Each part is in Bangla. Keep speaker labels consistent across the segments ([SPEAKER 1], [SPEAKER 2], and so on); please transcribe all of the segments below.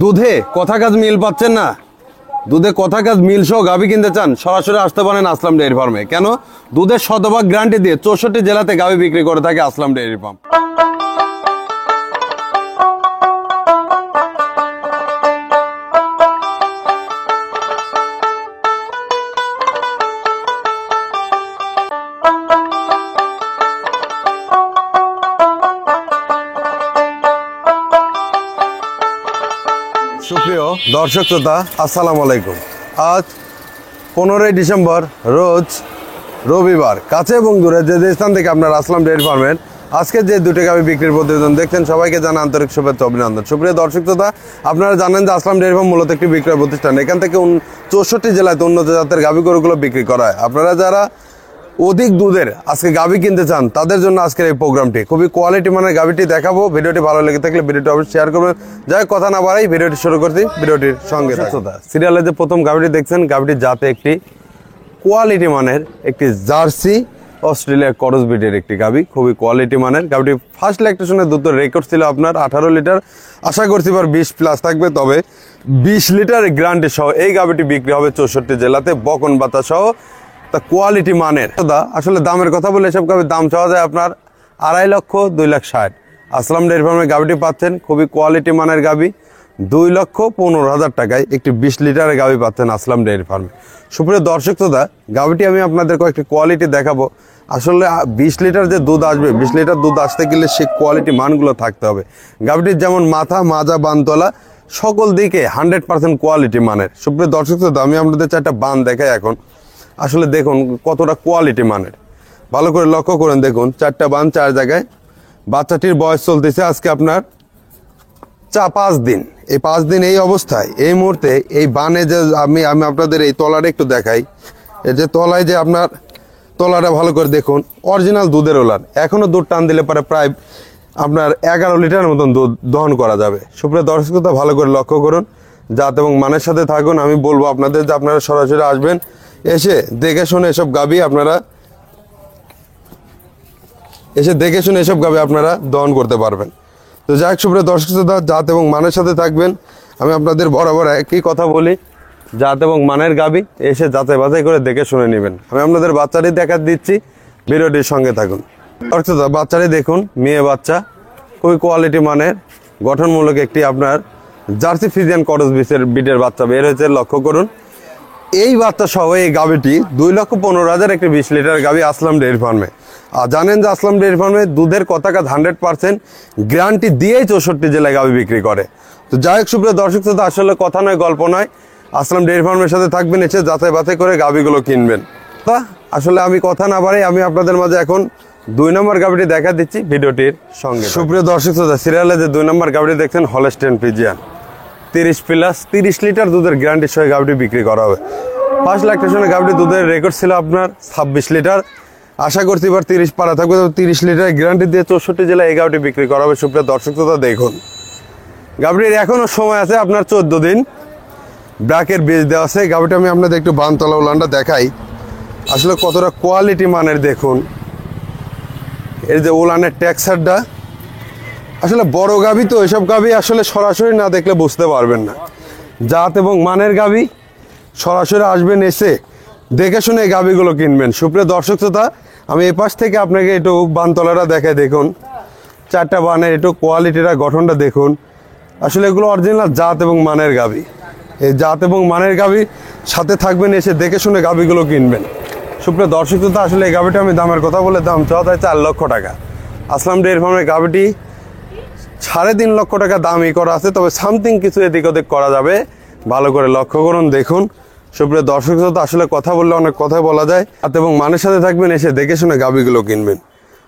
[SPEAKER 1] দুধে কথা কাজ মিল পাচ্ছেন না, দুধে কথা কাজ মিল সহ গাভী কিনতে চান, সরাসরি আসতে পারেন আসলাম ডেয়ারি ফার্মে। কেন? দুধের শতভাগ গ্যারান্টি দিয়ে 64 জেলাতে গাভী বিক্রি করে থাকে আসলাম ডেয়ারি ফার্ম। সুপ্রিয় দর্শক শ্রোতা, আসসালামু আলাইকুম। আজ 15ই ডিসেম্বর, রোজ রবিবার। কাছে এবং দূরে যে স্থান থেকে আপনারা আসলাম ডেয়ারি ফার্মের আজকে যে দুটি গাভী বিক্রির প্রতিবেদন দেখছেন, সবাইকে জানা আন্তরিক শুভেচ্ছা অভিনন্দন। সুপ্রিয় দর্শক শ্রোতা, আপনারা জানেন যে আসলাম ডেয়ারি ফার্ম মূলত একটি বিক্রয় প্রতিষ্ঠান। এখান থেকে 64 জেলায় উন্নত জাতের গাভী গরুগুলো বিক্রি করা হয়। আপনারা যারা অধিক দুধের আজকে গাভী কিনতে চান, তাদের জন্য আজকের এই প্রোগ্রামটি। খুবই কোয়ালিটি মানের গাভীটি দেখাবো। ভিডিওটি ভালো লেগে থাকলে ভিডিওটি অবশ্যই শেয়ার করবেন। যাই কথা না বাড়াই, ভিডিওটি শুরু করছি। ভিডিওটির সঙ্গে সিরিয়ালে যে প্রথম গাভীটি দেখছেন, গাভীটির জাতে একটি কোয়ালিটি মানের একটি জার্সি অস্ট্রেলিয়ার করস ব্রিডের একটি গাভী, খুবই কোয়ালিটি মানের গাভীটি। ফার্স্ট ল্যাকটেশনের দুধ রেকর্ড ছিল আপনার 18 লিটার। আশা করছি এবার 20+ থাকবে, তবে 20 লিটার গ্যারান্টি সহ এই গাভীটি বিক্রি হবে 64 জেলাতে, বকন বাতা সহ। তা কোয়ালিটি মানের আসলে দামের কথা বলে এসব গাভীর দাম চাওয়া যায় আপনার 2.5 লক্ষ 2,60,000। আসলাম ডেয়ারি ফার্মের গাভীটি পাচ্ছেন খুবই কোয়ালিটি মানের গাভী 2,15,000 টাকায় একটি 20 লিটারের গাভী পাচ্ছেন আসলাম ডেয়ারি ফার্মে। সুপ্রিয় দর্শক শ্রোতা, গাভীটি আমি আপনাদের কয়েকটি কোয়ালিটি দেখাবো। আসলে 20 লিটার যে দুধ আসবে, 20 লিটার দুধ আসতে গেলে সেই কোয়ালিটি মানগুলো থাকতে হবে। গাভীটির যেমন মাথা, মাজা, বানতলা সকল দিকে 100% কোয়ালিটি মানের। সুপ্রিয় দর্শক শ্রোতা, আমি আপনাদের 4টা বান দেখাই এখন। আসলে দেখুন কতটা কোয়ালিটি মানের, ভালো করে লক্ষ্য করেন। দেখুন 4টা বান 4 জায়গায়। বাচ্চাটির বয়স চলতেছে আজকে আপনার 5 দিন। এই 5 দিন এই অবস্থায় এই মুহূর্তে এই বানে যে আমি আপনাদের এই তলাটা একটু দেখাই। এই যে তলায় যে আপনার তলাটা ভালো করে দেখুন, অরিজিনাল দুধের ওলার। এখনো দুধ টান দিলে পরে প্রায় আপনার 11 লিটারের মতন দুধ দহন করা যাবে। সুপ্রিয় দর্শকতা, ভালো করে লক্ষ্য করুন, জাত এবং মানের সাথে থাকুন। আমি বলবো আপনাদের যে আপনারা সরাসরি আসবেন, এসে দেখে শুনে এসব গাভী আপনারা দহন করতে পারবেন। তো যাই হোক, সুপ্রিয় দর্শক শ্রোতা, জাত এবং মানের সাথে থাকবেন। আমি আপনাদের বরাবর একই কথা বলি, জাত এবং মানের গাভী এসে যাচাই বাছাই করে দেখে শুনে নেবেন। আমি আপনাদের বাচ্চাটি দেখা দিচ্ছি, ভিডিওটির সঙ্গে থাকুন। দর্শক শ্রোতা, বাচ্চাটি দেখুন, মেয়ে বাচ্চা, খুবই কোয়ালিটি মানের গঠনমূলক একটি আপনার জার্সি ফ্রিজিয়ান করস ব্রিডের বাচ্চা বের হয়েছে, লক্ষ্য করুন। এই বাচ্চা সহ এই গাভীটি 2,15,000 একটি 20 লিটার গাভী আসলাম ডেয়ারি ফার্মে। আর জানেন যে আসলাম ডেয়ারি ফার্মে দুধের কথা কাজ 100% গ্যারান্টি দিয়েই 64 জেলায় গাভী বিক্রি করে। তো যাই হোক, সুপ্রিয় দর্শক শ্রোতা, আসলে কথা নয় গল্প নয়, আসলাম ডেয়ারি ফার্মের সাথে থাকবেন, এসে যাচাই বাছাই করে গাভীগুলো কিনবেন। তা আসলে আমি কথা না বাড়াই, আমি আপনাদের মাঝে এখন 2 নম্বর গাভীটি দেখা দিচ্ছি, ভিডিওটির সঙ্গে। সুপ্রিয় দর্শক শ্রোতা, সিরিয়ালে যে 2 নম্বর গাভীটি দেখছেন, হলস্টেইন ফ্রিজিয়ান 30+ লিটার দুধের গ্যারান্টি সহ গাভীটি বিক্রি করা হবে। ফার্স্ট ল্যাকটেশনে গাভীটি দুধের রেকর্ড ছিল আপনার 26 লিটার। আশা করছি এবার 30 পারা থাকবে, 30 লিটার গ্যারান্টি দিয়ে 64 জেলায় এই গাভীটি বিক্রি করা হবে। সুপ্রিয় দর্শক শ্রোতা, দেখুন গাভীটির এখনো সময় আছে আপনার 14 দিন। ব্র্যাকের বীজ দেওয়া আছে। গাভীটি আমি আপনাদের একটু বানতলা উলানটা দেখাই, আসলে কতটা কোয়ালিটি মানের দেখুন। এর যে উলানের টেক্সচারটা, আসলে বড় গাভী তো, এসব গাভী আসলে সরাসরি না দেখলে বুঝতে পারবেন না। জাত এবং মানের গাভী সরাসরি আসবেন, এসে দেখে শুনে এই গাভীগুলো কিনবেন। সুপ্রিয় দর্শক শ্রোতা, আমি এই পাশ থেকে আপনাকে একটু বানতলাটা দেখাই। দেখুন 4টা বানের একটু কোয়ালিটিটা, গঠনটা দেখুন। আসলে এগুলো অরিজিনাল জাত এবং মানের গাভী। এই জাত এবং মানের গাভী সাথে থাকবেন, এসে দেখে শুনে গাভীগুলো কিনবেন। সুপ্রিয় দর্শক শ্রোতা, আসলে এই গাভীটা আমি দামের কথা বলে দাম চাওয়া যায় 4 লক্ষ টাকা। আসলাম ডেয়ারি ফার্মের গাভীটি 3.5 লক্ষ টাকা দামই করা আছে, তবে সামথিং কিছু এদিক ওদিক করা যাবে। ভালো করে লক্ষ্য করুন, দেখুন। সুপ্রিয় দর্শক শ্রোতা, আসলে কথা বললে অনেক কথাই বলা যায়। এবং মানের সাথে থাকবেন, এসে দেখে শুনে গাভীগুলো কিনবেন।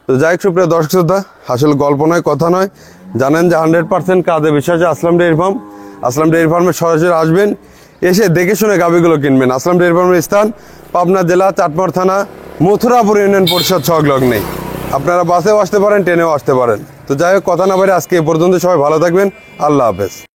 [SPEAKER 1] তো যাই হোক, সুপ্রিয় দর্শক শ্রোতা, আসলে গল্প নয় কথা নয়, জানেন যে 100% কাজে বিশ্বাসে আসলাম ডেয়ারি ফার্ম। আসলাম ডেয়ারি ফার্মে সরাসরি আসবেন, এসে দেখে শুনে গাভীগুলো কিনবেন। আসলাম ডেয়ারি ফার্মের স্থান পাবনা জেলা চাটমার থানা মথুরাপুর ইউনিয়ন পরিষদ সংলগ্নে। আপনারা বাসেও আসতে পারেন, ট্রেনেও আসতে পারেন। তো যাই হোক, কথা না বাইরে আজকে এই পর্যন্ত। সবাই ভালো থাকবেন, আল্লাহ হাফেজ।